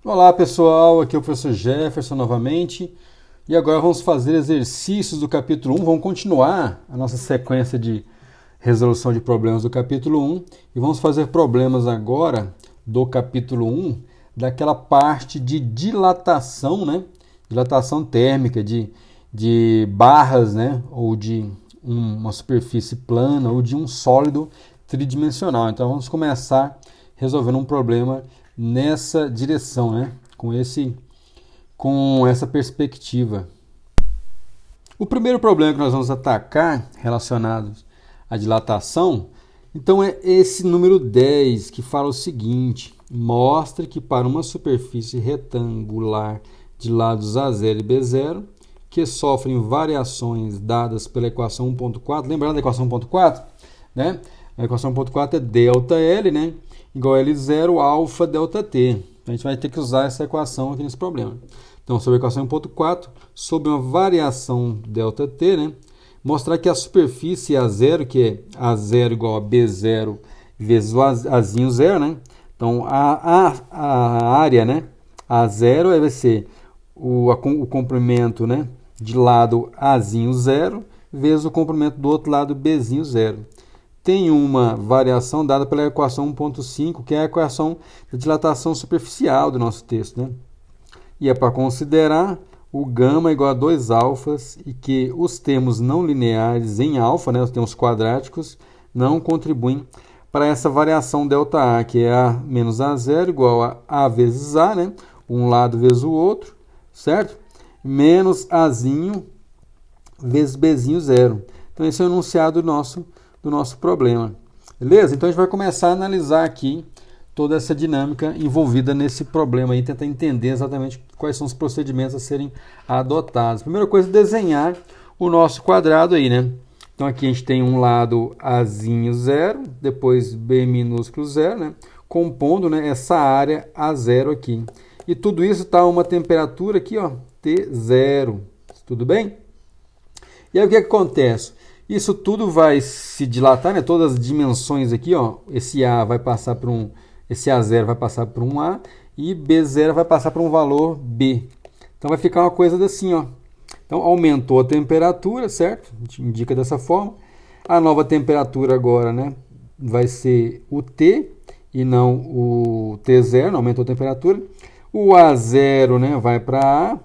Olá pessoal, aqui é o professor Jefferson novamente e agora vamos fazer exercícios do capítulo 1, vamos continuar a nossa sequência de resolução de problemas do capítulo 1 e vamos fazer problemas agora do capítulo 1 daquela parte de dilatação, né? Dilatação térmica de barras, né? Ou de uma superfície plana ou de um sólido tridimensional. Então vamos começar resolvendo um problema nessa direção, né? Com essa perspectiva. O primeiro problema que nós vamos atacar relacionado à dilatação, então é esse número 10, que fala o seguinte: mostra que para uma superfície retangular de lados A0 e B0, que sofrem variações dadas pela equação 1.4, lembrando da equação 1.4, né? A equação 1.4 é ΔL, né? Igual a L0 alfa delta T. A gente vai ter que usar essa equação aqui nesse problema. Então, sobre a equação 1.4, sobre uma variação delta T, né? Mostrar que a superfície A0, que é A0 igual a B0 vezes o Azinho 0, né? Então, a área, né? A0 vai ser o comprimento, né? De lado Azinho 0 vezes o comprimento do outro lado Bzinho 0. Tem uma variação dada pela equação 1.5, que é a equação da dilatação superficial do nosso texto, né? E é para considerar o gama igual a 2 alfas e que os termos não lineares em alfa, né, os termos quadráticos, não contribuem para essa variação ΔA, que é A menos A0 igual a vezes A, né? Um lado vezes o outro, certo? Menos Azinho vezes Bzinho 0. Então, esse é o enunciado do nosso problema. Beleza? Então, a gente vai começar a analisar aqui toda essa dinâmica envolvida nesse problema e tentar entender exatamente quais são os procedimentos a serem adotados. Primeira coisa, desenhar o nosso quadrado aí, né? Então, aqui a gente tem um lado Azinho 0, depois B minúsculo 0, né? Compondo, né, essa área A0 aqui. E tudo isso está a uma temperatura aqui, ó, T0. Tudo bem? E aí, o que acontece? Isso tudo vai se dilatar, né? Todas as dimensões aqui, ó, esse A vai passar por esse A0 vai passar por um A e B0 vai passar por um valor B. Então vai ficar uma coisa assim, ó. Então aumentou a temperatura, certo? A gente indica dessa forma. A nova temperatura agora, né, vai ser o T e não o T0, não aumentou a temperatura. O A0, né, vai para A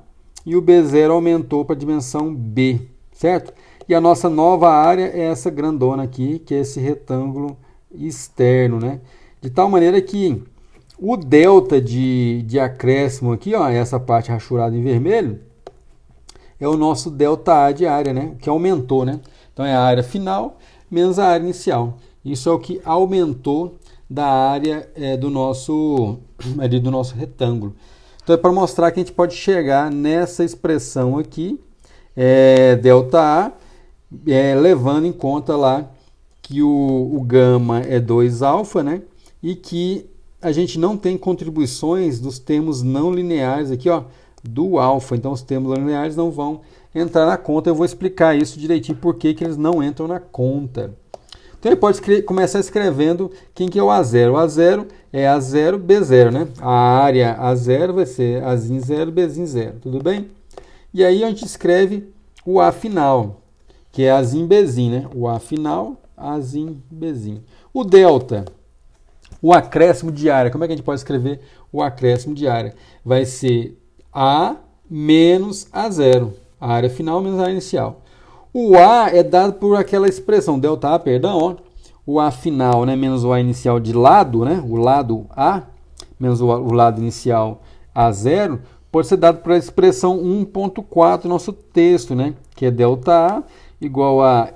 e o B0 aumentou para a dimensão B, certo? E a nossa nova área é essa grandona aqui, que é esse retângulo externo, né? De tal maneira que o delta de acréscimo aqui, ó, essa parte rachurada em vermelho, é o nosso ΔA de área, né? Que aumentou, né? Então é a área final menos a área inicial. Isso é o que aumentou da área do nosso retângulo. Então é para mostrar que a gente pode chegar nessa expressão aqui, ΔA, levando em conta lá que o gama é 2 alfa, né? E que a gente não tem contribuições dos termos não lineares aqui, ó, do alfa. Então, os termos não lineares não vão entrar na conta. Eu vou explicar isso direitinho, por que eles não entram na conta. Então, ele pode começar escrevendo quem que é o A0. O A0 é A0, B0, né? A área A0 vai ser Azinho 0, Bzinho 0. Tudo bem? E aí, a gente escreve o A final, que é Azinho, Bzinho, né? O A final, Azinho, Bzinho. O delta, o acréscimo de área, como é que a gente pode escrever o acréscimo de área? Vai ser A menos A0, a área final menos a área inicial. O A é dado por aquela expressão, ΔA, perdão, ó, o A final, né, menos o A inicial de lado, né, o lado A, menos o lado inicial A0, pode ser dado por a expressão 1.4 do nosso texto, né, que é ΔA igual a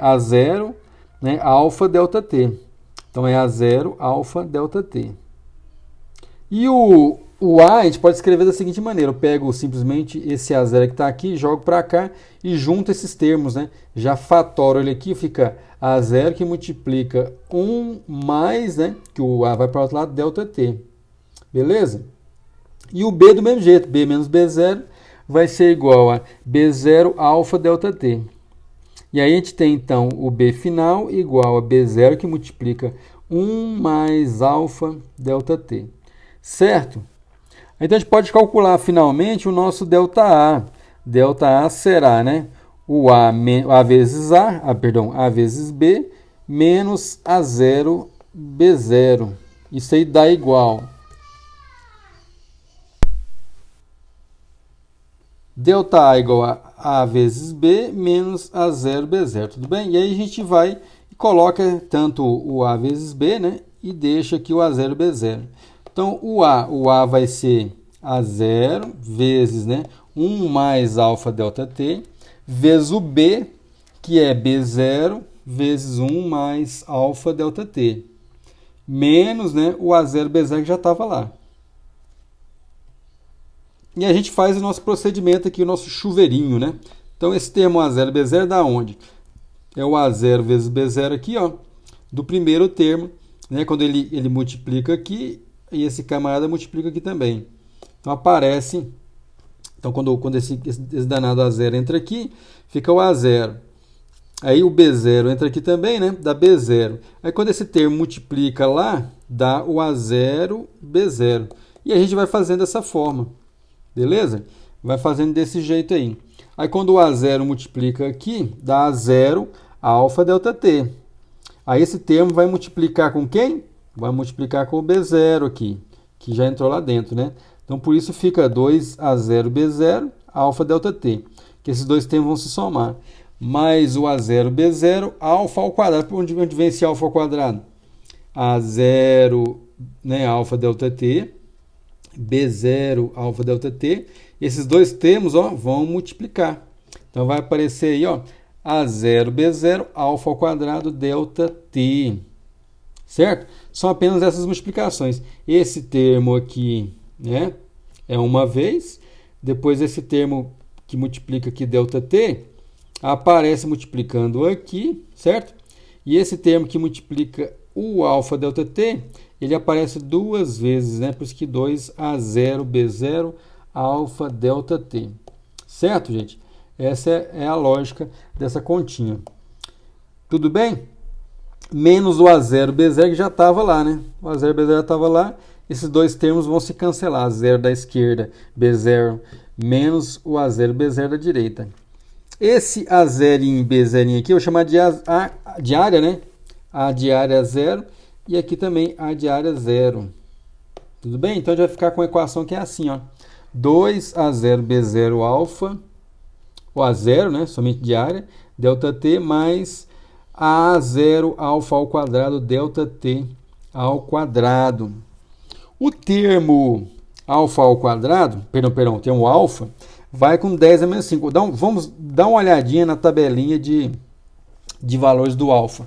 A0, né, alfa delta T. Então, é A0 alfa delta T. E o A a gente pode escrever da seguinte maneira. Eu pego simplesmente esse A0 que está aqui, jogo para cá e junto esses termos, né? Já fatoro ele aqui, fica A0 que multiplica 1 mais, né? Que o A vai para o outro lado, delta T. Beleza? E o B do mesmo jeito. B menos B0 vai ser igual a B0 alfa delta T. E aí a gente tem, então, o B final igual a B0, que multiplica 1 mais alfa delta T. certo? Então a gente pode calcular finalmente o nosso ΔA. ΔA será, né, o A vezes A vezes B menos A0 B0. Isso aí dá igual ΔA igual a A vezes B menos A0 B0, tudo bem? E aí a gente vai e coloca tanto o A vezes B, né, e deixa aqui o A0 B0. Então o A vai ser A0 vezes, né, 1 mais alfa delta T, vezes o B, que é B0 vezes 1 mais alfa delta T, menos, né, o A0 B0 que já estava lá. E a gente faz o nosso procedimento aqui, o nosso chuveirinho, né? Então, esse termo A0, B0 dá onde? É o A0 vezes B0 aqui, ó, do primeiro termo, né? Quando ele multiplica aqui, e esse camarada multiplica aqui também. Então, aparece... Então, quando esse danado A0 entra aqui, fica o A0. Aí, o B0 entra aqui também, né? Dá B0. Aí, quando esse termo multiplica lá, dá o A0, B0. E a gente vai fazendo dessa forma. Beleza? Vai fazendo desse jeito aí. Aí quando o A0 multiplica aqui, dá A0 alfa delta T. Aí esse termo vai multiplicar com quem? Vai multiplicar com o B0 aqui, que já entrou lá dentro, né? Então por isso fica 2A0 B0 alfa delta T. Que esses dois termos vão se somar. Mais o A0 B0 alfa ao quadrado. Por onde vem esse alfa ao quadrado? A0, né, alfa delta T. B0 alfa delta T, esses dois termos, ó, vão multiplicar. Então vai aparecer aí, ó, A0 B0 alfa ao quadrado delta T. Certo? São apenas essas multiplicações. Esse termo aqui, né, é uma vez, depois esse termo que multiplica aqui delta T aparece multiplicando aqui, certo? E esse termo que multiplica o alfa delta T, ele aparece duas vezes, né? Por isso que 2A0 B0 alfa delta T. Certo, gente? Essa é a lógica dessa continha. Tudo bem? Menos o A0 B0 que já estava lá, né? O A0 B0 já estava lá. Esses dois termos vão se cancelar. A0 da esquerda, B0, menos o A0 B0 da direita. Esse A0 e B0 aqui eu vou chamar de A diária, né? A diária 0 e aqui também A diária 0. Tudo bem? Então, a gente vai ficar com a equação que é assim, ó. 2A0 B0 alfa, o A0, né? Somente diária, delta T, mais A0 alfa ao quadrado, delta T ao quadrado. O termo alfa ao quadrado, o termo alfa, vai com 10 a menos 5. Vamos dar uma olhadinha na tabelinha de valores do alfa.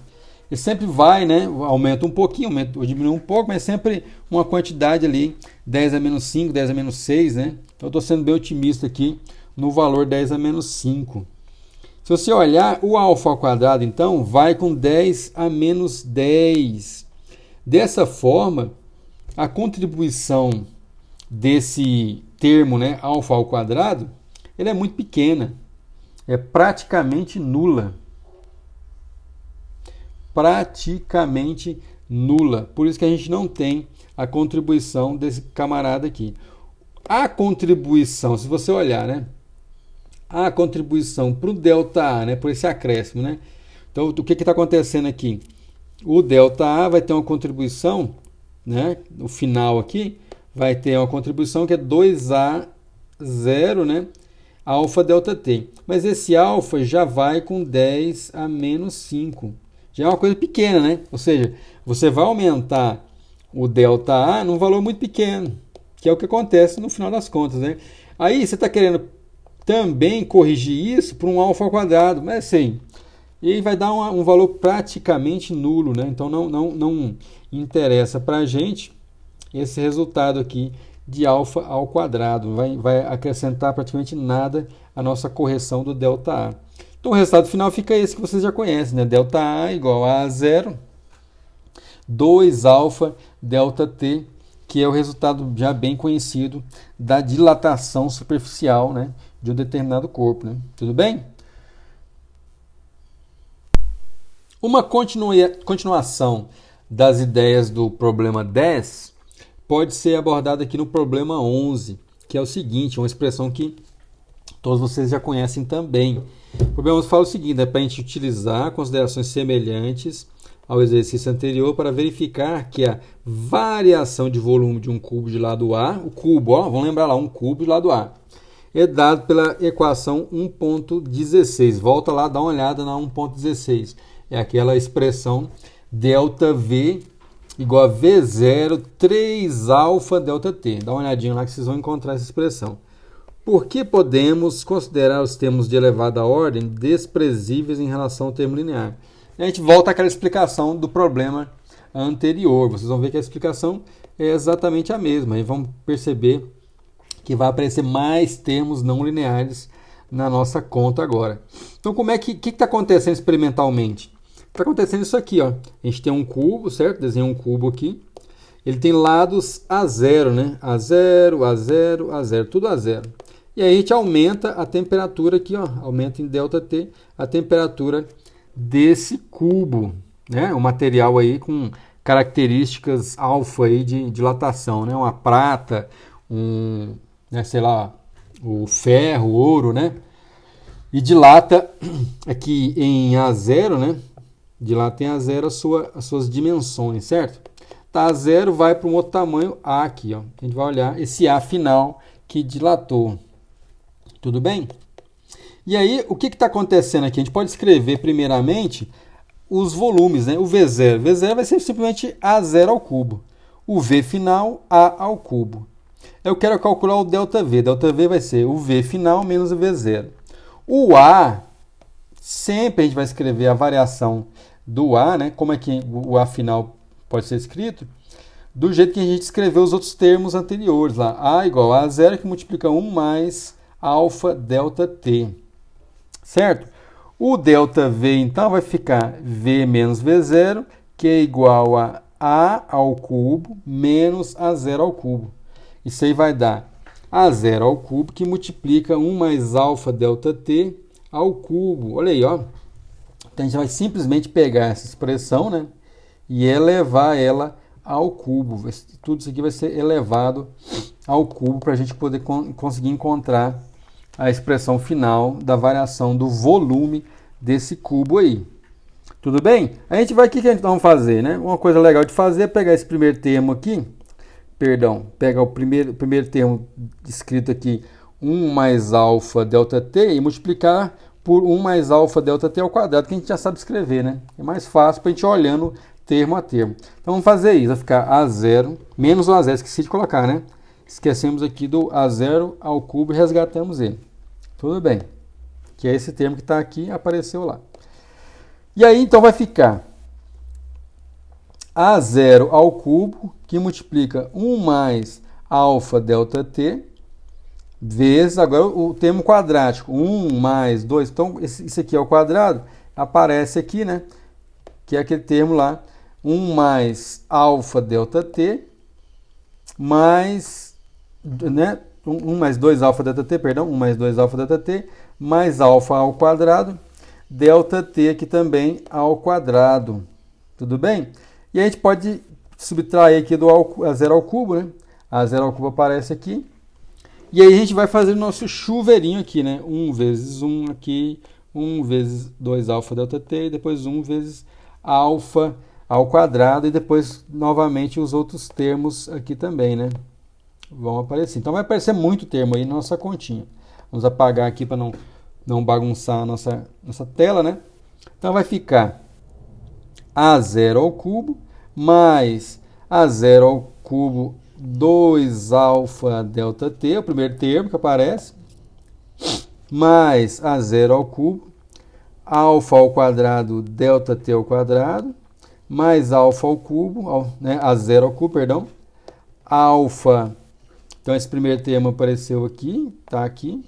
Ele sempre vai, né? Aumenta um pouquinho, ou diminui um pouco, mas sempre uma quantidade ali, 10 a menos 5, 10 a menos 6, né? Então, eu estou sendo bem otimista aqui no valor 10 a menos 5. Se você olhar, o alfa ao quadrado, então, vai com 10 a menos 10. Dessa forma, a contribuição desse termo, né, alfa ao quadrado, ele é muito pequena. É praticamente nula. Praticamente nula. Por isso que a gente não tem a contribuição desse camarada aqui. A contribuição, se você olhar, né? A contribuição para o ΔA, né? Por esse acréscimo, né? Então, o que está acontecendo aqui? O ΔA vai ter uma contribuição, né? No final aqui, vai ter uma contribuição que é 2A0, né? Alfa delta T. Mas esse alfa já vai com 10 a menos 5. Já é uma coisa pequena, né? Ou seja, você vai aumentar o ΔA num valor muito pequeno, que é o que acontece no final das contas, né? Aí você está querendo também corrigir isso para um alfa ao quadrado, mas assim, e vai dar um valor praticamente nulo, né? Então não interessa para a gente esse resultado aqui de alfa ao quadrado, vai acrescentar praticamente nada à nossa correção do ΔA. Então o resultado final fica esse que vocês já conhecem, né? ΔA igual a 0, 2 alfa delta T, que é o resultado já bem conhecido da dilatação superficial, né, de um determinado corpo, né? Tudo bem? Uma continuação das ideias do problema 10 pode ser abordada aqui no problema 11, que é o seguinte, uma expressão que todos vocês já conhecem também. O problema 11 fala o seguinte, é para a gente utilizar considerações semelhantes ao exercício anterior para verificar que a variação de volume de um cubo de lado A, o cubo, ó, vamos lembrar lá, um cubo de lado A, é dado pela equação 1.16. Volta lá, dá uma olhada na 1.16. É aquela expressão ΔV igual a V0 3α ΔT. Dá uma olhadinha lá que vocês vão encontrar essa expressão. Por que podemos considerar os termos de elevada ordem desprezíveis em relação ao termo linear? A gente volta àquela explicação do problema anterior. Vocês vão ver que a explicação é exatamente a mesma. E vão perceber que vai aparecer mais termos não lineares na nossa conta agora. Então, como é que está acontecendo experimentalmente? Está acontecendo isso aqui, ó. A gente tem um cubo, certo? Desenha um cubo aqui. Ele tem lados a zero, né? A zero, a zero, a zero, tudo a zero. E aí a gente aumenta a temperatura aqui, ó. Aumenta em ΔT a temperatura desse cubo, né? Um material aí com características alfa aí de dilatação, né? Uma prata, né, sei lá, o ferro, o ouro, né? E dilata aqui em A0, né? Dilata em A0 as suas dimensões, certo? Tá, A0 vai para um outro tamanho, A aqui, ó. A gente vai olhar esse A final que dilatou. Tudo bem? E aí, o que está acontecendo aqui? A gente pode escrever primeiramente os volumes, né? O V0. V0 vai ser simplesmente A0 ao cubo. O V final, A ao cubo. Eu quero calcular o ΔV. ΔV vai ser o V final menos o V0. O A, sempre a gente vai escrever a variação do A, né? Como é que o A final pode ser escrito? Do jeito que a gente escreveu os outros termos anteriores lá. A igual a A0 que multiplica 1 mais alfa ΔT. Certo? O ΔV, então, vai ficar V menos V0, que é igual a ao cubo menos A0 ao cubo. Isso aí vai dar A0 ao cubo, que multiplica 1 mais alfa ΔT ao cubo. Olha aí, ó. Então, a gente vai simplesmente pegar essa expressão, né, e elevar ela ao cubo. Tudo isso aqui vai ser elevado ao cubo para a gente poder conseguir encontrar a expressão final da variação do volume desse cubo aí. Tudo bem? A gente vai, o que a gente vai fazer, né? Uma coisa legal de fazer é pegar esse primeiro termo aqui, pegar o primeiro termo escrito aqui, 1 mais alfa ΔT, e multiplicar por 1 mais alfa ΔT ao quadrado, que a gente já sabe escrever, né? É mais fácil para a gente ir olhando termo a termo. Então vamos fazer isso, vai ficar A0, menos o A0, esqueci de colocar, né? Esquecemos aqui do A0 ao cubo e resgatamos ele. Tudo bem. Que é esse termo que está aqui, apareceu lá. E aí, então, vai ficar A0 ao cubo, que multiplica 1 mais alfa ΔT, vezes, agora o termo quadrático, 1 mais 2. Então, isso aqui é o quadrado, aparece aqui, né? Que é aquele termo lá, 1 mais alfa ΔT, mais, né? 1 mais 2 alfa ΔT, perdão, 1 mais 2 alfa ΔT, mais alfa ao quadrado, ΔT aqui também ao quadrado. Tudo bem? E a gente pode subtrair aqui do A0 ao cubo, né? A0 ao cubo aparece aqui. E aí a gente vai fazer o nosso chuveirinho aqui, né? 1 vezes 1 aqui, 1 vezes 2 alfa ΔT, e depois 1 vezes alfa ao quadrado, e depois novamente os outros termos aqui também, né? Vão aparecer. Então vai aparecer muito termo aí na nossa continha. Vamos apagar aqui para não bagunçar a nossa tela, né? Então vai ficar A0 ao cubo mais A0 ao cubo 2 alfa ΔT, o primeiro termo que aparece, mais A0 ao cubo, alfa ao quadrado ΔT ao quadrado, mais alfa ao cubo, né? A0 ao cubo, perdão, alfa. Então, esse primeiro termo apareceu aqui, tá aqui.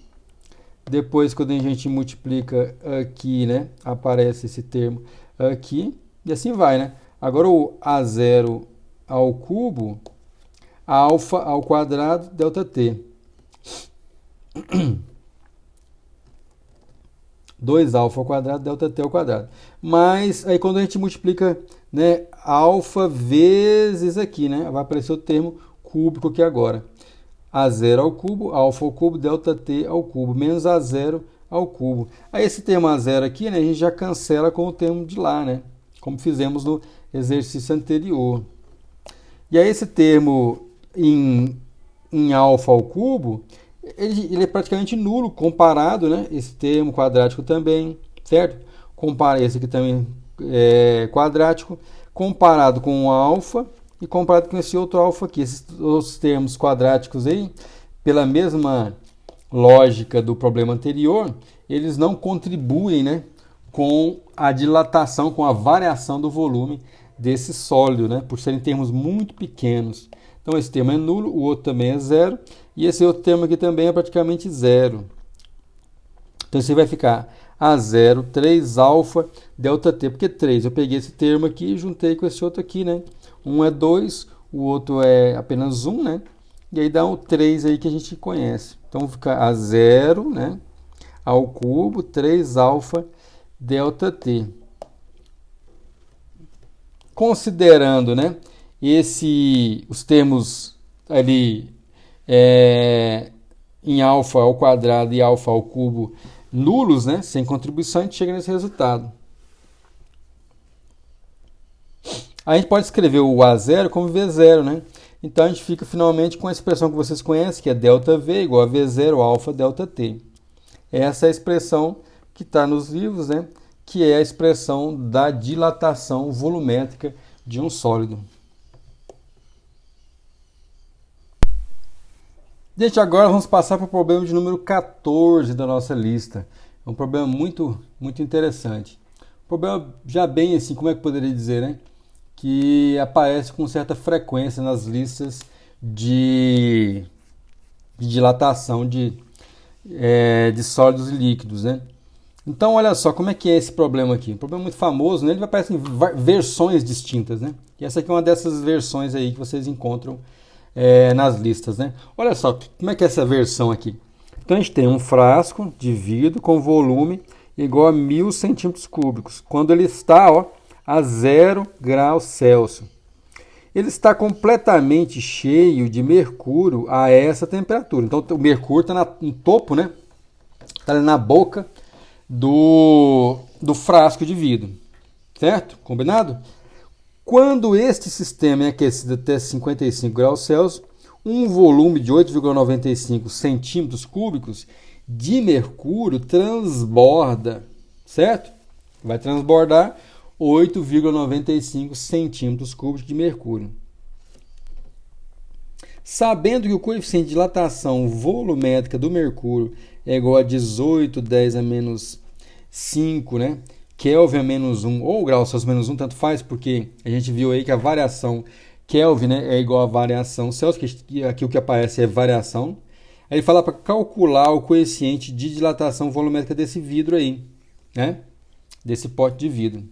Depois, quando a gente multiplica aqui, né, aparece esse termo aqui. E assim vai, né? Agora, o A0 ao cubo, alfa ao quadrado, ΔT. 2 alfa ao quadrado, ΔT ao quadrado. Mas, aí quando a gente multiplica, né, alfa vezes aqui, né, vai aparecer o termo cúbico aqui agora. A0 ao cubo, alfa ao cubo, ΔT ao cubo, menos A0 ao cubo. Aí esse termo A0 aqui, né, a gente já cancela com o termo de lá, né? Como fizemos no exercício anterior. E aí esse termo em alfa ao cubo, ele é praticamente nulo comparado, né? Esse termo quadrático também, certo? Compara esse aqui também quadrático, comparado com o alfa e comparado com esse outro alfa aqui. Esses outros termos quadráticos aí, pela mesma lógica do problema anterior, eles não contribuem, né, com a dilatação, com a variação do volume desse sólido, né, por serem termos muito pequenos. Então esse termo é nulo, o outro também é zero, e esse outro termo aqui também é praticamente zero. Então você vai ficar A0, 3 alfa, ΔT, porque 3, eu peguei esse termo aqui e juntei com esse outro aqui, né? Um é 2, o outro é apenas 1, né? E aí dá o 3 aí que a gente conhece. Então fica A0, né, ao cubo, 3 alfa, ΔT. Considerando, né, os termos ali em alfa ao quadrado e alfa ao cubo nulos, né, sem contribuição, a gente chega nesse resultado. A gente pode escrever o A0 como V0, né? Então a gente fica finalmente com a expressão que vocês conhecem, que é ΔV igual a V0 alfa ΔT. Essa é a expressão que está nos livros, né, que é a expressão da dilatação volumétrica de um sólido. Gente, agora vamos passar para o problema de número 14 da nossa lista. É um problema muito interessante. Um problema já bem assim, como é que eu poderia dizer, né? Que aparece com certa frequência nas listas de dilatação de sólidos e líquidos, né? Então, olha só como é que é esse problema aqui. Um problema muito famoso, né? Ele aparece em versões distintas, né? E essa aqui é uma dessas versões aí que vocês encontram nas listas, né? Olha só como é que é essa versão aqui. Então, a gente tem um frasco de vidro com volume igual a 1000 centímetros cúbicos. Quando ele está, ó, a 0 graus Celsius. Ele está completamente cheio de mercúrio a essa temperatura. Então, o mercúrio está no topo, né? Está ali na boca do frasco de vidro. Certo? Combinado? Quando este sistema é aquecido até 55 graus Celsius, um volume de 8,95 centímetros cúbicos de mercúrio transborda. Certo? Vai transbordar 8,95 centímetros cúbicos de mercúrio. Sabendo que o coeficiente de dilatação volumétrica do mercúrio é igual a 18, 10 a menos 5, né? Kelvin a menos 1 ou graus Celsius menos 1, tanto faz, porque a gente viu aí que a variação Kelvin, né, é igual a variação Celsius, que aqui o que aparece é variação. Aí ele fala para calcular o coeficiente de dilatação volumétrica desse vidro aí, né? Desse pote de vidro.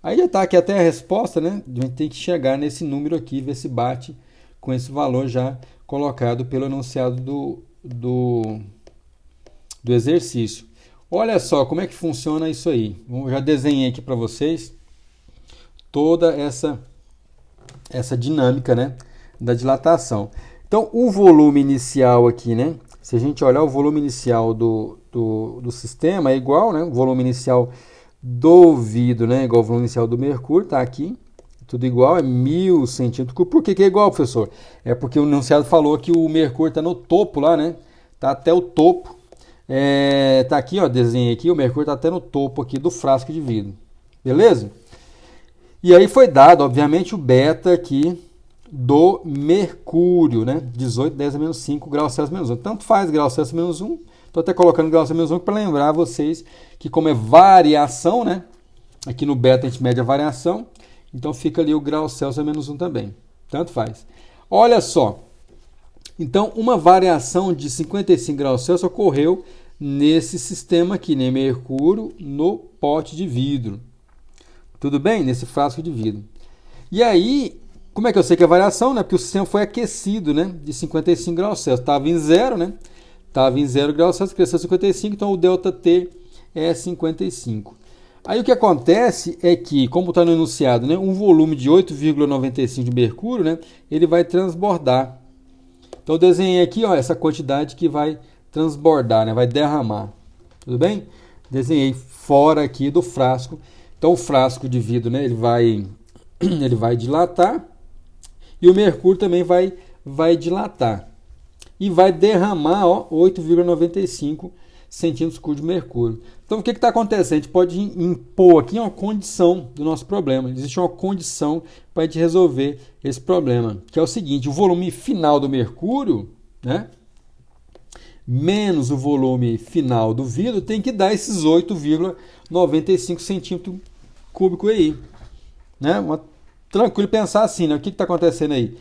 Aí já está aqui até a resposta, né? A gente tem que chegar nesse número aqui, ver se bate com esse valor já colocado pelo enunciado do exercício. Olha só como é que funciona isso aí. Eu já desenhei aqui para vocês toda essa dinâmica, né, da dilatação. Então, o volume inicial aqui, né? Se a gente olhar o volume inicial do sistema é igual, né? O volume inicial do vidro, né, igual ao volume inicial do mercúrio, tá aqui, tudo igual, é 1000 centímetros cúbicos. Por que é igual, professor? É porque o enunciado falou que o mercúrio está no topo lá, né, tá até o topo, tá aqui, ó, desenhei aqui, o mercúrio está até no topo aqui do frasco de vidro, beleza? E aí foi dado, obviamente, o beta aqui do mercúrio, né, 18, 10 a menos 5 graus Celsius menos 1, tanto faz graus Celsius menos 1, estou até colocando graus Celsius menos 1 para lembrar vocês que como é variação, né? Aqui no beta a gente mede a variação, então fica ali o grau Celsius menos 1 também. Tanto faz. Olha só. Então, uma variação de 55 graus Celsius ocorreu nesse sistema aqui, né? Mercúrio no pote de vidro. Tudo bem? Nesse frasco de vidro. E aí, como é que eu sei que é variação, né? Porque o sistema foi aquecido, né? De 55 graus Celsius. Estava em 0, né? Estava em 0 graus Celsius, cresceu 55, então o ΔT é 55. Aí o que acontece é que, como está no enunciado, né, um volume de 8,95 de mercúrio, né, ele vai transbordar. Então eu desenhei aqui, ó, essa quantidade que vai transbordar, né? Vai derramar. Tudo bem? Desenhei fora aqui do frasco. Então o frasco de vidro, né, ele vai dilatar e o mercúrio também vai dilatar. E vai derramar, ó, 8,95 centímetros cúbicos de mercúrio. Então o que está acontecendo? A gente pode impor aqui uma condição do nosso problema. Existe uma condição para a gente resolver esse problema, que é o seguinte: o volume final do mercúrio, né, menos o volume final do vidro tem que dar esses 8,95 centímetros cúbicos aí. Né? Tranquilo pensar assim, né? O que está acontecendo aí?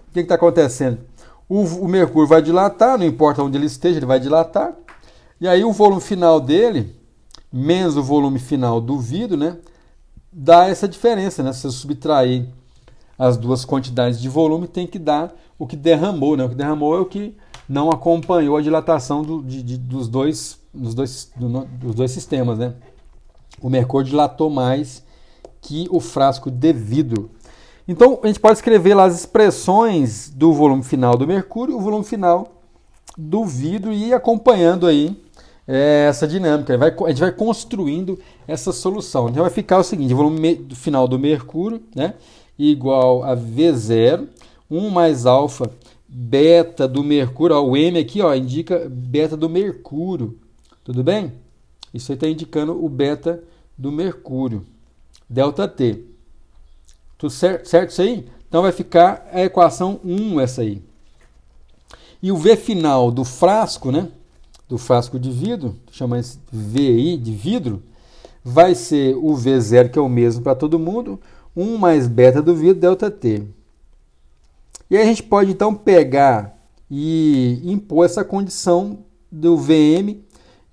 O que está acontecendo? O mercúrio vai dilatar, não importa onde ele esteja, ele vai dilatar. E aí o volume final dele, menos o volume final do vidro, né, dá essa diferença, né? Se eu subtrair as duas quantidades de volume, tem que dar o que derramou, né? O que derramou é o que não acompanhou a dilatação dos dois sistemas, né? O mercúrio dilatou mais que o frasco de vidro. Então, a gente pode escrever lá as expressões do volume final do mercúrio e o volume final do vidro e ir acompanhando aí essa dinâmica. A gente vai construindo essa solução. Então vai ficar o seguinte: o volume final do mercúrio, né, igual a V0, 1 mais alfa beta do mercúrio. Ó, o M aqui, ó, indica beta do mercúrio. Tudo bem? Isso aí está indicando o beta do mercúrio. Delta T. Tudo certo isso aí? Então vai ficar a equação 1 essa aí. E o V final do frasco, né, do frasco de vidro, chama esse VI de vidro, vai ser o V0, que é o mesmo para todo mundo, 1 mais beta do vidro, delta T. E aí a gente pode então pegar e impor essa condição do VM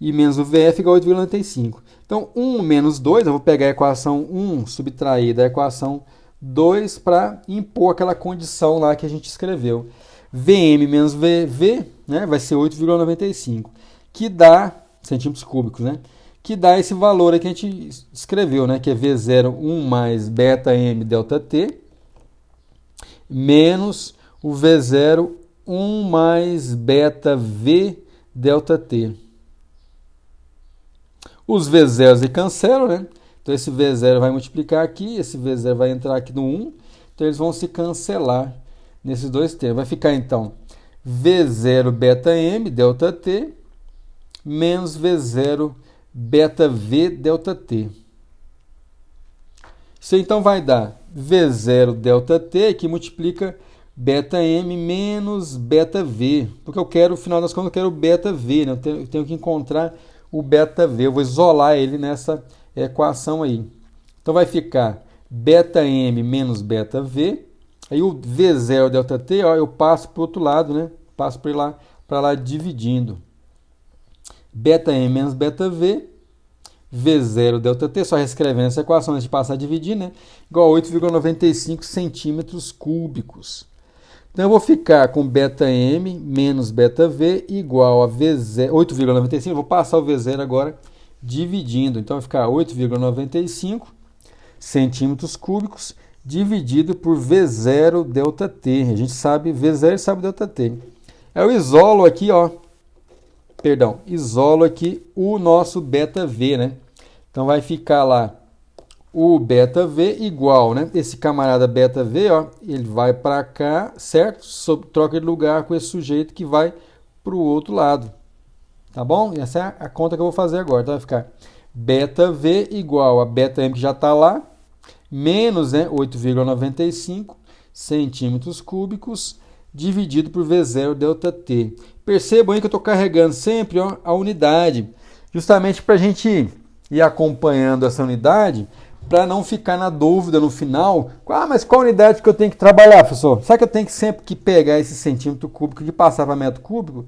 e menos o VF igual a 8,95. Então 1 menos 2, eu vou pegar a equação 1, subtrair da equação 2 para impor aquela condição lá que a gente escreveu. VM menos VV, né, vai ser 8,95, que dá centímetros cúbicos, né, que dá esse valor aí que a gente escreveu, né, que é V0, 1 mais beta M delta T, menos o V0, 1 mais beta V delta T. Os V0 se cancelam, né? Então esse V0 vai multiplicar aqui, esse V0 vai entrar aqui no 1, então eles vão se cancelar nesses dois termos. Vai ficar então V0 beta M delta T menos V0 beta V delta T. Isso então vai dar V0 delta T, que multiplica beta M menos beta V, porque eu quero, no final das contas, eu quero o beta V, né? Eu tenho que encontrar o beta V, eu vou isolar ele nessa equação aí. Então vai ficar beta M menos beta V, aí o V0 delta T, ó, eu passo para o outro lado, né? Passo para lá dividindo. Beta M menos beta V, V0 delta T, só reescrevendo essa equação, a gente passa a dividir, né? Igual a 8,95 centímetros cúbicos. Então eu vou ficar com beta M menos beta V igual a V0, 8,95, eu vou passar o V0 agora dividindo. Então vai ficar 8,95 centímetros cúbicos dividido por V0 delta T. A gente sabe V0 e sabe delta T. Eu isolo aqui, ó, isolo aqui o nosso beta V, né? Então vai ficar lá o beta V igual, né? Esse camarada beta V, ó, ele vai para cá, certo? Troca de lugar com esse sujeito que vai para o outro lado. Tá bom? Essa é a conta que eu vou fazer agora. Então vai ficar beta V igual a beta M, que já está lá, menos, né, 8,95 centímetros cúbicos dividido por V0 delta T. Percebam aí que eu estou carregando sempre, ó, a unidade, justamente para a gente ir acompanhando essa unidade, para não ficar na dúvida no final, mas qual unidade que eu tenho que trabalhar, professor? Será que eu tenho que sempre que pegar esse centímetro cúbico e passar para metro cúbico?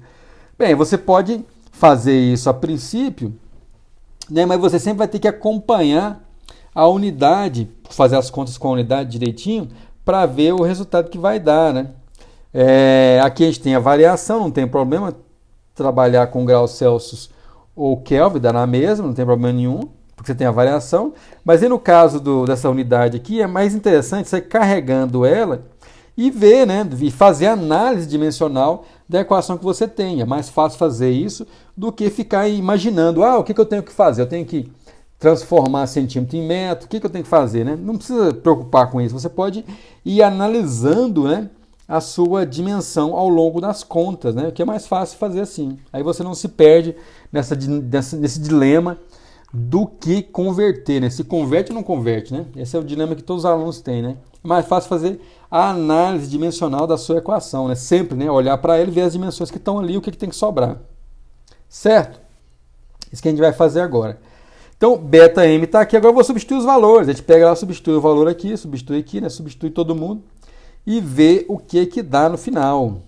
Bem, você pode fazer isso a princípio, né, mas você sempre vai ter que acompanhar a unidade, fazer as contas com a unidade direitinho, para ver o resultado que vai dar, né? Aqui a gente tem a variação, não tem problema trabalhar com graus Celsius ou Kelvin, dá na mesma, não tem problema nenhum, porque você tem a variação. Mas e no caso dessa unidade aqui, é mais interessante você carregando ela e ver, né, e fazer análise dimensional da equação que você tem. É mais fácil fazer isso do que ficar imaginando, o que eu tenho que fazer? Eu tenho que transformar centímetro em metro, o que eu tenho que fazer? Né? Não precisa preocupar com isso, você pode ir analisando, né, a sua dimensão ao longo das contas, né? O que é mais fácil fazer assim. Aí você não se perde nesse dilema do que converter, né? Se converte ou não converte, né? Esse é o dilema que todos os alunos têm, né? É mais fácil fazer a análise dimensional da sua equação, né? Sempre, né? Olhar para ele e ver as dimensões que estão ali, o que tem que sobrar. Certo? Isso que a gente vai fazer agora. Então, beta m está aqui, agora eu vou substituir os valores. A gente pega lá, substitui o valor aqui, né? Substitui todo mundo e vê o que dá no final.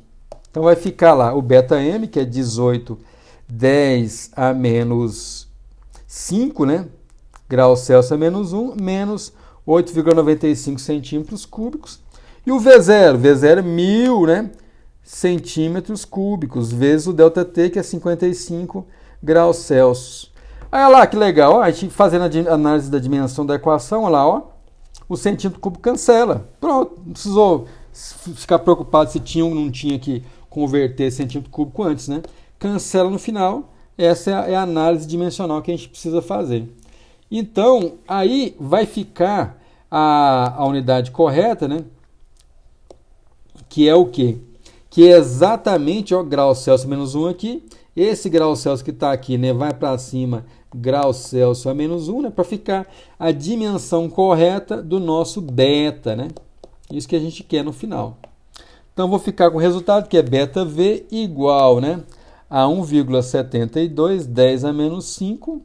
Então vai ficar lá o beta m, que é 18, 10 a menos 5, né? Graus Celsius a menos 1, menos 8,95 centímetros cúbicos. E o V0? V0 é 1000, né? Centímetros cúbicos, vezes o ΔT, que é 55 graus Celsius. Olha lá que legal, ó, a gente fazendo a análise da dimensão da equação, olha lá, ó, o centímetro cúbico cancela. Pronto, não precisou ficar preocupado se tinha ou não tinha que converter centímetro cúbico antes, né? Cancela no final, essa é a análise dimensional que a gente precisa fazer. Então, aí vai ficar a unidade correta, né? Que é o quê? Que é exatamente, ó, grau Celsius menos 1 aqui. Esse grau Celsius que está aqui, né, vai para cima, grau Celsius a menos 1, né, para ficar a dimensão correta do nosso beta, né? Isso que a gente quer no final. Então, vou ficar com o resultado, que é beta V igual, né, a 1,72, 10 a menos 5,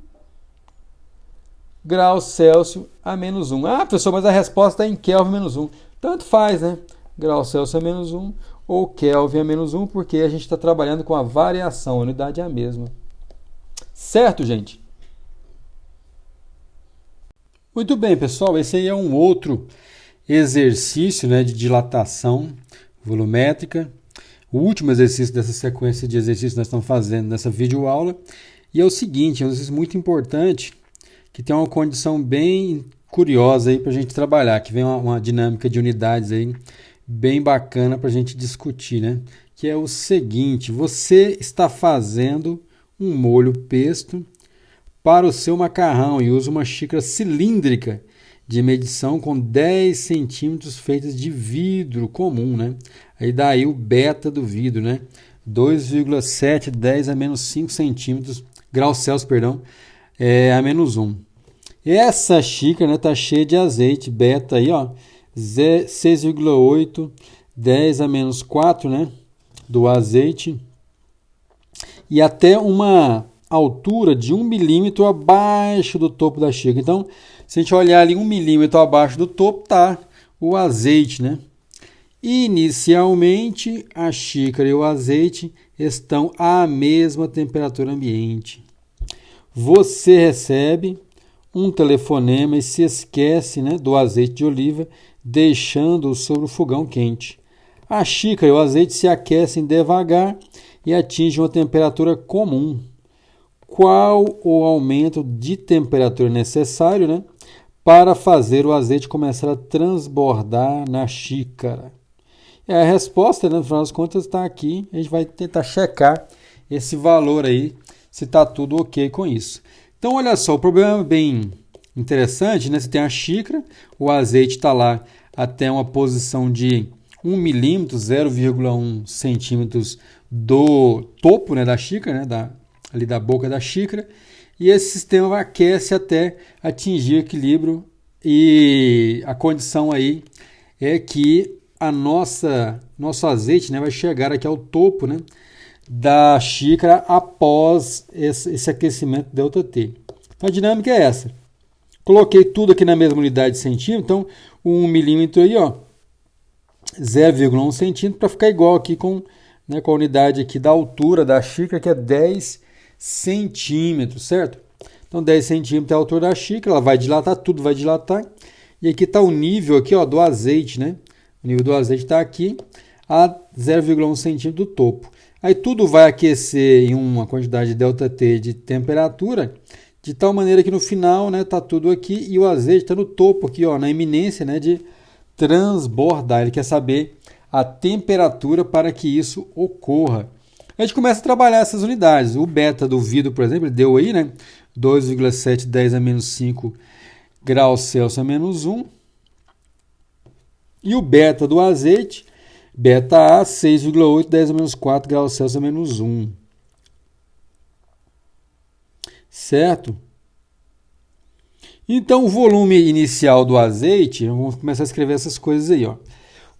graus Celsius a menos 1. Ah, professor, mas a resposta é em Kelvin menos 1. Tanto faz, né? Grau Celsius a menos 1 ou Kelvin a menos 1, porque a gente está trabalhando com a variação, a unidade é a mesma. Certo, gente? Muito bem, pessoal, esse aí é um outro exercício, né, de dilatação volumétrica. O último exercício dessa sequência de exercícios que nós estamos fazendo nessa videoaula. E é o seguinte, é um exercício muito importante, que tem uma condição bem curiosa aí para a gente trabalhar, que vem uma dinâmica de unidades aí bem bacana para a gente discutir, né? Que é o seguinte: você está fazendo um molho pesto para o seu macarrão e usa uma xícara cilíndrica de medição com 10 centímetros feitas de vidro comum, né? Aí daí o beta do vidro, né? 2,7, 10 a menos 5 centímetros, graus Celsius, perdão, a menos 1. Essa xícara, né, tá cheia de azeite, beta aí, ó, 6,8, 10 a menos 4, né, do azeite, e até uma altura de 1 milímetro abaixo do topo da xícara. Então, se a gente olhar ali 1 milímetro abaixo do topo, tá o azeite, né? Inicialmente, a xícara e o azeite estão à mesma temperatura ambiente. Você recebe um telefonema e se esquece, né, do azeite de oliva, deixando-o sobre o fogão quente. A xícara e o azeite se aquecem devagar e atingem uma temperatura comum. Qual o aumento de temperatura necessário, né, para fazer o azeite começar a transbordar na xícara? A resposta, né, no final das contas, está aqui. A gente vai tentar checar esse valor aí, se está tudo ok com isso. Então, olha só, o problema é bem interessante, né? Você tem a xícara, o azeite está lá até uma posição de 1 milímetro, 0,1 centímetros do topo, né, da xícara, né, ali da boca da xícara, e esse sistema aquece até atingir o equilíbrio, e a condição aí é que nosso azeite, né, vai chegar aqui ao topo, né, da xícara após esse aquecimento ΔT. Então a dinâmica é essa. Coloquei tudo aqui na mesma unidade de centímetro, então 1 milímetro aí, ó, 0,1 centímetro, para ficar igual aqui com a unidade aqui da altura da xícara, que é 10 centímetros, certo? Então 10 centímetros é a altura da xícara, ela vai dilatar, tudo vai dilatar. E aqui está o nível aqui, ó, do azeite, né? O nível do azeite está aqui a 0,1 centímetro do topo. Aí tudo vai aquecer em uma quantidade de ΔT de temperatura, de tal maneira que no final, né, tá tudo aqui e o azeite está no topo aqui, ó, na iminência, né, de transbordar. Ele quer saber a temperatura para que isso ocorra. A gente começa a trabalhar essas unidades. O beta do vidro, por exemplo, ele deu aí, né? 2,710 a menos 5 graus Celsius a menos 1. E o beta do azeite, beta A, 6,8, 10 a menos 4 graus Celsius a menos 1. Certo? Então, o volume inicial do azeite, vamos começar a escrever essas coisas aí, ó.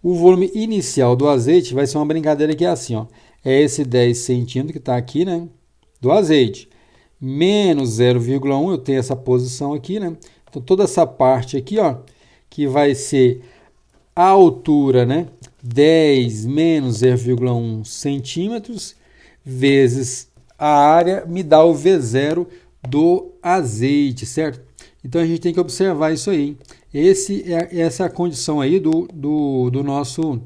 O volume inicial do azeite vai ser uma brincadeira que é assim, ó. É esse 10 centímetros que está aqui, né? Do azeite. Menos 0,1, eu tenho essa posição aqui, né? Então, toda essa parte aqui, ó, que vai ser a altura, né? 10 menos 0,1 centímetros vezes a área me dá o V0 do azeite, certo? Então, a gente tem que observar isso aí. Essa é a condição aí do nosso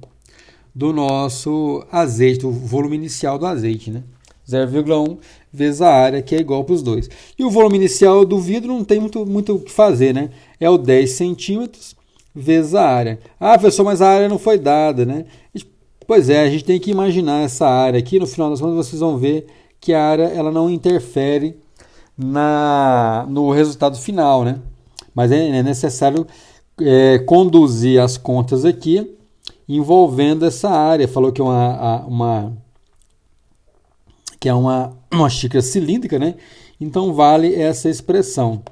azeite, o volume inicial do azeite, né? 0,1 vezes a área, que é igual para os dois. E o volume inicial do vidro não tem muito o que fazer, né? É o 10 centímetros vezes a área. Ah, professor, mas a área não foi dada, né? Pois é, a gente tem que imaginar essa área aqui. No final das contas, vocês vão ver que a área ela não interfere no resultado final, né? Mas é necessário conduzir as contas aqui envolvendo essa área. Falou que é uma xícara cilíndrica, né? Então vale essa expressão.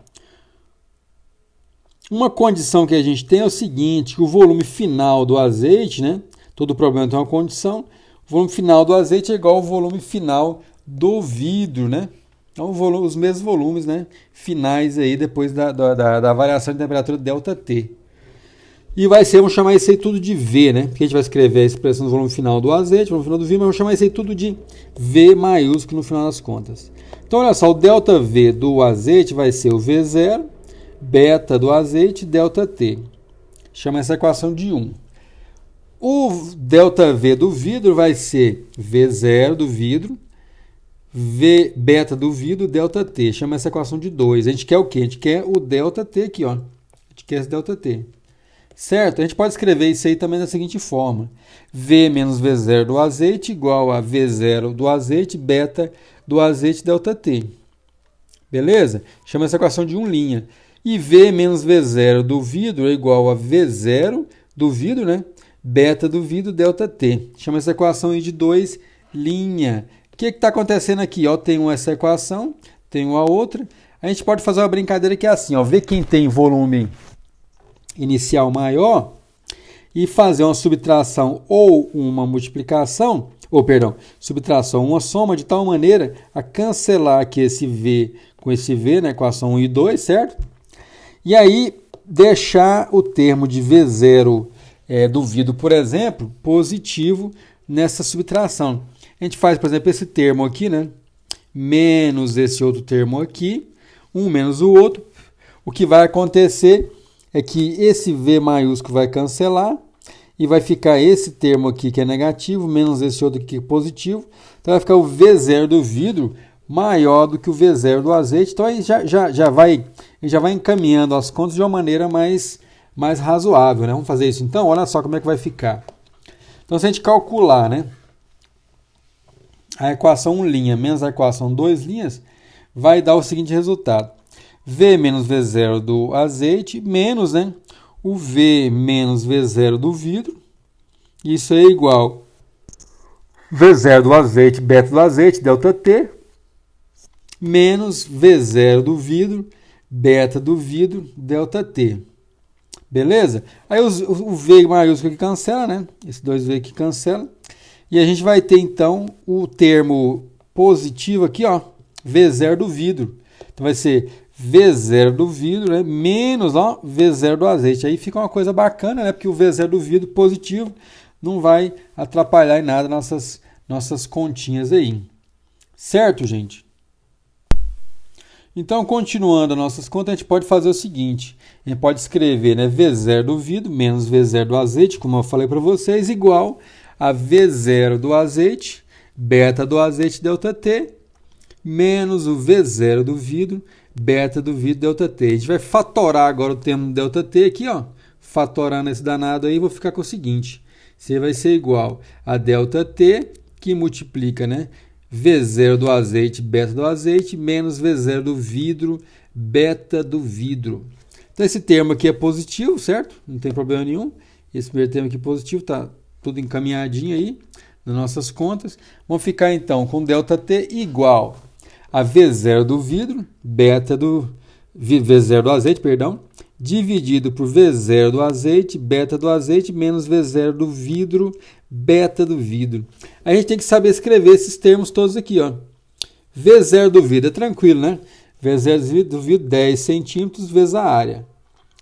Uma condição que a gente tem é o seguinte, que o volume final do azeite, né? Todo problema tem uma condição. O volume final do azeite é igual ao volume final do vidro, né? Então, os mesmos volumes, né, finais aí depois da variação de temperatura ΔT. E vai ser, vamos chamar isso aí tudo de V, né? Porque a gente vai escrever a expressão do volume final do azeite, volume final do vidro, mas vamos chamar isso aí tudo de V maiúsculo no final das contas. Então, olha só, o ΔV do azeite vai ser o V0, beta do azeite, ΔT. Chama essa equação de 1. O ΔV do vidro vai ser V0 do vidro, V beta do vidro, ΔT. Chama essa equação de 2. A gente quer o quê? A gente quer o ΔT aqui, ó. A gente quer esse ΔT. Certo? A gente pode escrever isso aí também da seguinte forma. V menos V0 do azeite igual a V0 do azeite, beta do azeite, ΔT. Beleza? Chama essa equação de 1 linha. E V menos V0 do vidro é igual a V0 do vidro, né? Beta do vidro, ΔT. Chama essa equação aí de 2 linha. O que está acontecendo aqui? Ó, tenho essa equação, tenho a outra. A gente pode fazer uma brincadeira que é assim, ó, ver quem tem volume inicial maior e fazer uma subtração ou uma multiplicação, subtração, uma soma de tal maneira a cancelar aqui esse V com esse V, na equação 1 e 2, certo? E aí deixar o termo de V0 do vidro, por exemplo, positivo nessa subtração. A gente faz, por exemplo, esse termo aqui, né? Menos esse outro termo aqui, um menos o outro. O que vai acontecer é que esse V maiúsculo vai cancelar e vai ficar esse termo aqui que é negativo, menos esse outro aqui que é positivo. Então vai ficar o V0 do vidro maior do que o V0 do azeite. Então aí já vai encaminhando as contas de uma maneira mais razoável, né? Vamos fazer isso então? Olha só como é que vai ficar. Então se a gente calcular, né? A equação 1 linha menos a equação 2 linhas vai dar o seguinte resultado. V menos V0 do azeite menos, né, o V menos V0 do vidro. Isso é igual V0 do azeite, beta do azeite, ΔT, menos V0 do vidro, beta do vidro, ΔT. Beleza? Aí o V maiúsculo que cancela, né? Esse 2V que cancela. E a gente vai ter, então, o termo positivo aqui, ó, V0 do vidro. Então, vai ser V0 do vidro, né, menos ó, V0 do azeite. Aí fica uma coisa bacana, né, porque o V0 do vidro positivo não vai atrapalhar em nada nossas continhas aí. Certo, gente? Então, continuando as nossas contas, a gente pode fazer o seguinte. A gente pode escrever, né, V0 do vidro menos V0 do azeite, como eu falei para vocês, igual a V0 do azeite, beta do azeite, ΔT, menos o V0 do vidro, beta do vidro, ΔT. A gente vai fatorar agora o termo ΔT aqui, ó. Fatorando esse danado aí, vou ficar com o seguinte. Isso vai ser igual a ΔT, que multiplica, né, V0 do azeite, beta do azeite, menos V0 do vidro, beta do vidro. Então, esse termo aqui é positivo, certo? Não tem problema nenhum. Esse primeiro termo aqui é positivo, tá tudo encaminhadinho aí nas nossas contas. Vamos ficar, então, com ΔT igual a V0 do vidro, beta do V0 do azeite, perdão, dividido por V0 do azeite, beta do azeite, menos V0 do vidro, beta do vidro. A gente tem que saber escrever esses termos todos aqui, ó. V0 do vidro é tranquilo, né? V0 do vidro, 10 centímetros vezes a área,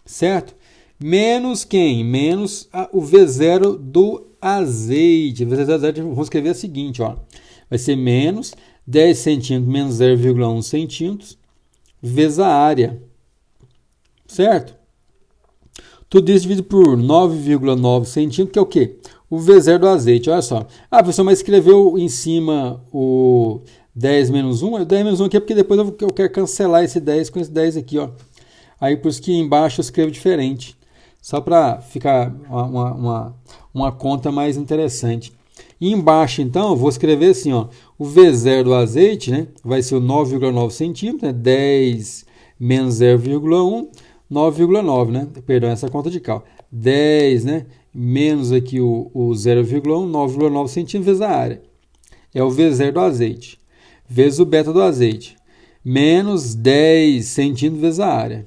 certo? Menos quem? Menos o V0 do azeite. V0 do azeite, vamos escrever o seguinte, ó. Vai ser menos 10 centímetros menos 0,1 centímetros vezes a área, certo? Tudo isso dividido por 9,9 centímetros, que é o quê? O V0 do azeite, olha só. Ah, professor, mas escreveu em cima o 10 menos 1. O 10 menos 1 aqui é porque depois eu quero cancelar esse 10 com esse 10 aqui, ó. Aí por isso que embaixo eu escrevo diferente. Só para ficar uma conta mais interessante. E embaixo, então, eu vou escrever assim, ó. O V0 do azeite, né, vai ser o 9,9 centímetros, né, 10 menos 0,1, 9,9, né? Perdão, essa conta de cálculo. 10, né, menos aqui o 0,1, 9,9 centímetros vezes a área. É o V0 do azeite. Vezes o beta do azeite. Menos 10 centímetros vezes a área.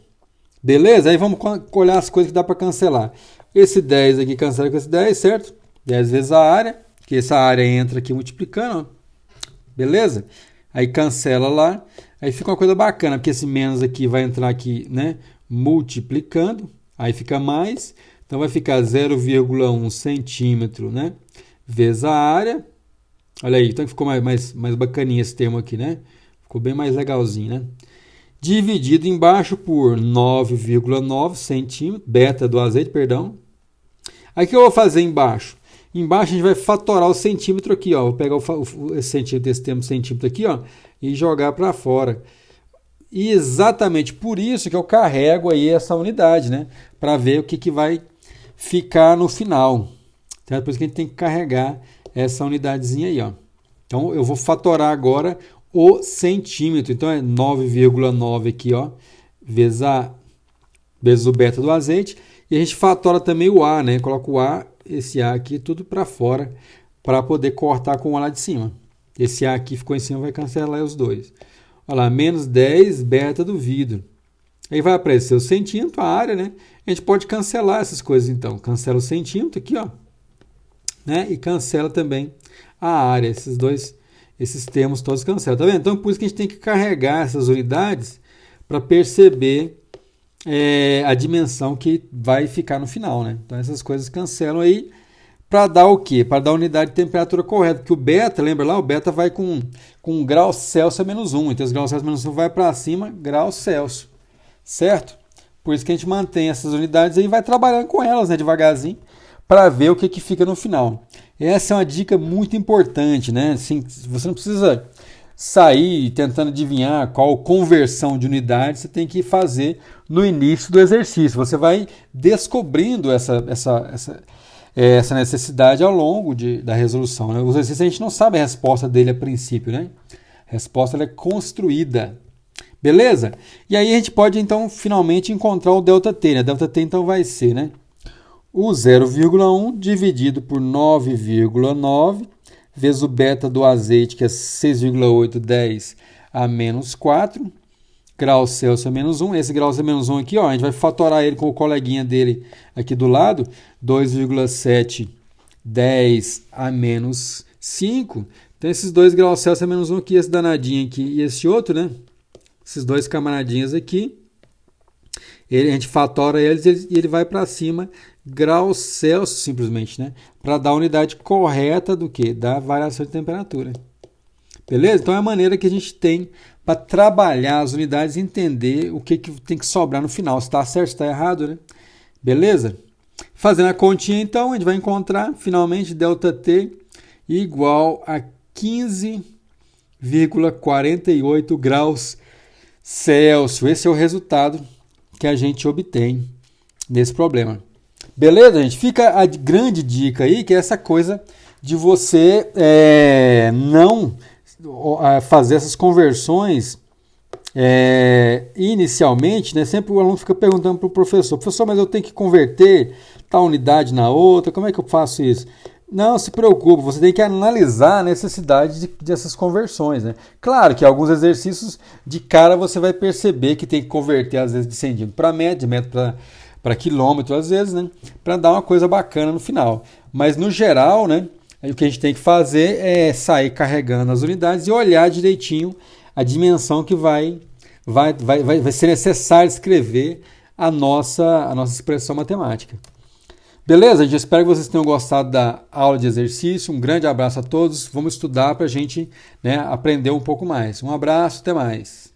Beleza? Aí vamos olhar as coisas que dá para cancelar. Esse 10 aqui cancela com esse 10, certo? 10 vezes a área, que essa área entra aqui multiplicando, ó. Beleza? Aí cancela lá. Aí fica uma coisa bacana, porque esse menos aqui vai entrar aqui, né, multiplicando. Aí fica mais. Então vai ficar 0,1 centímetro, né, vezes a área. Olha aí, então ficou mais bacaninha esse termo aqui, né? Ficou bem mais legalzinho, né? Dividido embaixo por 9,9 centímetros, beta do azeite, perdão. Aí o que eu vou fazer embaixo? Embaixo a gente vai fatorar o centímetro aqui, ó. Vou pegar esse centímetro, esse termo centímetro aqui, ó, e jogar para fora. E exatamente por isso que eu carrego aí essa unidade, né? Para ver o que vai ficar no final. Certo? Por isso que a gente tem que carregar essa unidadezinha aí, ó. Então eu vou fatorar agora o centímetro. Então é 9,9 aqui, ó, vezes o beta do azeite. E a gente fatora também o A, né? Coloca o A, esse A aqui, tudo para fora, para poder cortar com o A lá de cima. Esse A aqui ficou em cima, vai cancelar os dois. Olha lá, menos 10 beta do vidro. Aí vai aparecer o centímetro, a área, né? A gente pode cancelar essas coisas, então. Cancela o centímetro aqui, ó, né? E cancela também a área. Esses termos todos cancelam. Tá vendo? Então, por isso que a gente tem que carregar essas unidades para perceber a dimensão que vai ficar no final, né? Então, essas coisas cancelam aí para dar o quê? Para dar a unidade de temperatura correta. Porque o beta, lembra lá? O beta vai com grau Celsius a menos 1. Então, os graus Celsius a menos 1 vai para cima, grau Celsius. Certo? Por isso que a gente mantém essas unidades aí e vai trabalhando com elas, né? Devagarzinho, para ver o que fica no final. Essa é uma dica muito importante, né? Assim, você não precisa sair tentando adivinhar qual conversão de unidade você tem que fazer no início do exercício. Você vai descobrindo essa necessidade ao longo da resolução, né? O exercício a gente não sabe a resposta dele a princípio, né? A resposta ela é construída. Beleza? E aí a gente pode, então, finalmente encontrar o ΔT, né? ΔT, então, vai ser, né, o 0,1 dividido por 9,9 vezes o beta do azeite, que é 6,810 a menos 4, graus Celsius a menos 1. Esse grau Celsius a menos 1 aqui, ó, a gente vai fatorar ele com o coleguinha dele aqui do lado, 2,710 a menos 5. Então, esses 2 graus Celsius a menos 1 aqui, esse danadinho aqui e esse outro, né? Esses dois camaradinhos aqui, a gente fatora eles e ele vai para cima, graus Celsius simplesmente, né? Para dar a unidade correta do que? Da variação de temperatura. Beleza? Então é a maneira que a gente tem para trabalhar as unidades e entender o que tem que sobrar no final. Se está certo, se está errado, né? Beleza? Fazendo a continha, então, a gente vai encontrar finalmente ΔT igual a 15,48 graus Celsius. Esse é o resultado que a gente obtém nesse problema. Beleza, gente? Fica a grande dica aí, que é essa coisa de você não fazer essas conversões inicialmente, né? Sempre o aluno fica perguntando para o professor, mas eu tenho que converter tal unidade na outra, como é que eu faço isso? Não se preocupe, você tem que analisar a necessidade dessas conversões, né? Claro que alguns exercícios de cara você vai perceber que tem que converter às vezes de centímetro para metro, de metro para quilômetro às vezes, né? Para dar uma coisa bacana no final. Mas no geral, né? O que a gente tem que fazer é sair carregando as unidades e olhar direitinho a dimensão que vai ser necessário escrever a nossa expressão matemática. Beleza, gente? Eu espero que vocês tenham gostado da aula de exercício. Um grande abraço a todos. Vamos estudar para a gente, né, aprender um pouco mais. Um abraço, até mais.